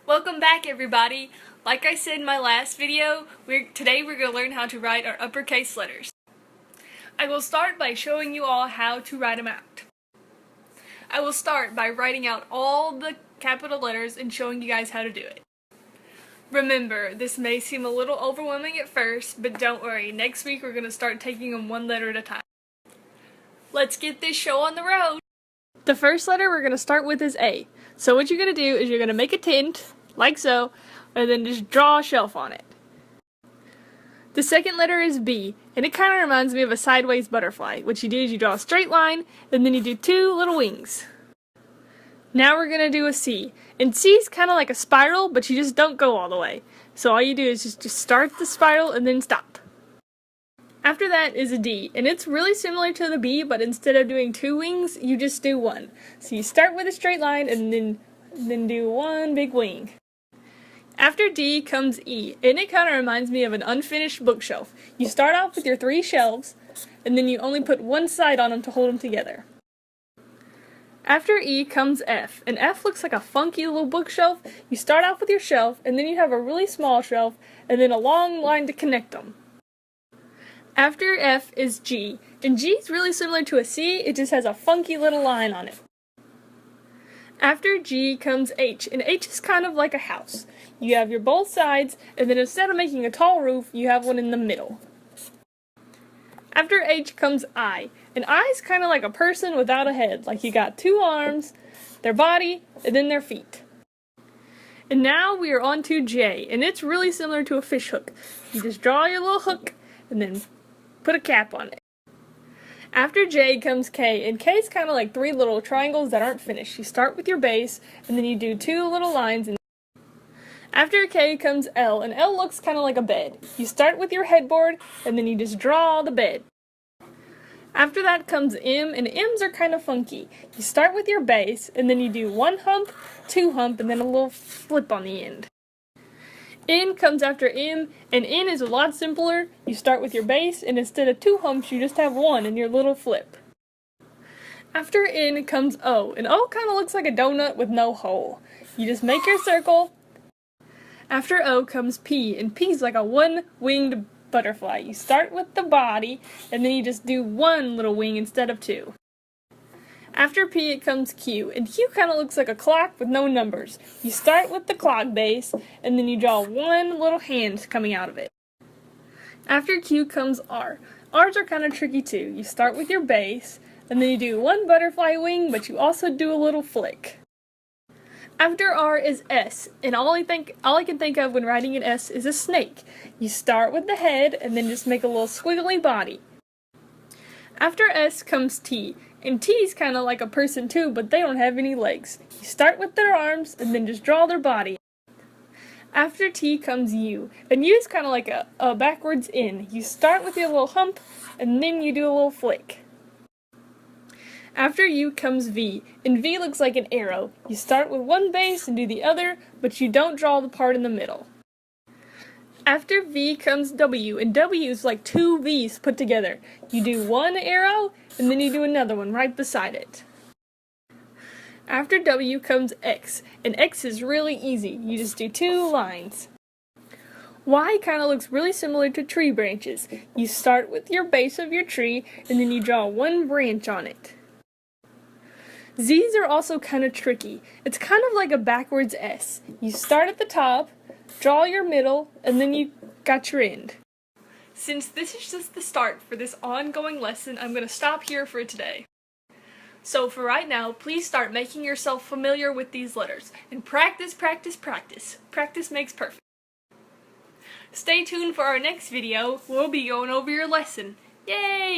Welcome back, everybody. Like I said in my last video, today we're going to learn how to write our uppercase letters. I will start by showing you all how to write them out. I will start by writing out all the capital letters and showing you guys how to do it. Remember, this may seem a little overwhelming at first, but don't worry, next week we're going to start taking them one letter at a time. Let's get this show on the road! The first letter we're going to start with is A. So what you're going to do is you're going to make a tent, like so, and then just draw a shelf on it. The second letter is B, and it kind of reminds me of a sideways butterfly. What you do is you draw a straight line, and then you do two little wings. Now we're going to do a C, and C is kind of like a spiral, but you just don't go all the way. So all you do is just start the spiral and then stop. After that is a D, and it's really similar to the B, but instead of doing two wings, you just do one. So you start with a straight line and then do one big wing. After D comes E, and it kind of reminds me of an unfinished bookshelf. You start off with your 3 shelves, and then you only put one side on them to hold them together. After E comes F, and F looks like a funky little bookshelf. You start off with your shelf, and then you have a really small shelf, and then a long line to connect them. After F is G, and G is really similar to a C, it just has a funky little line on it. After G comes H, and H is kind of like a house. You have your both sides, and then instead of making a tall roof, you have one in the middle. After H comes I, and I is kind of like a person without a head, like you got 2 arms, their body, and then their feet. And now we are on to J, and it's really similar to a fish hook. You just draw your little hook, and then put a cap on it. After J comes K, and K is kind of like 3 little triangles that aren't finished. You start with your base, and then you do 2 little lines. After K comes L, and L looks kind of like a bed. You start with your headboard, and then you just draw the bed. After that comes M, and M's are kind of funky. You start with your base, and then you do 1 hump, 2 hump, and then a little flip on the end. N comes after M, and N is a lot simpler. You start with your base, and instead of 2 humps, you just have 1 in your little flip. After N comes O, and O kind of looks like a donut with no hole. You just make your circle. After O comes P, and P is like a 1-winged butterfly. You start with the body, and then you just do 1 little wing instead of 2. After P it comes Q, and Q kind of looks like a clock with no numbers. You start with the clock base, and then you draw 1 little hand coming out of it. After Q comes R. R's are kind of tricky too. You start with your base, and then you do 1 butterfly wing, but you also do a little flick. After R is S, and all I can think of when writing an S is a snake. You start with the head, and then just make a little squiggly body. After S comes T, and T is kind of like a person too, but they don't have any legs. You start with their arms, and then just draw their body. After T comes U, and U is kind of like a backwards N. You start with your little hump, and then you do a little flick. After U comes V, and V looks like an arrow. You start with 1 base and do the other, but you don't draw the part in the middle. After V comes W, and W is like 2 V's put together. You do 1 arrow, and then you do another one right beside it. After W comes X, and X is really easy. You just do 2 lines. Y kind of looks really similar to tree branches. You start with your base of your tree, and then you draw 1 branch on it. Z's are also kind of tricky. It's kind of like a backwards S. You start at the top, draw your middle, and then you got your end. Since this is just the start for this ongoing lesson, I'm going to stop here for today. So for right now, please start making yourself familiar with these letters. And practice, practice, practice. Practice makes perfect. Stay tuned for our next video. We'll be going over your lesson. Yay!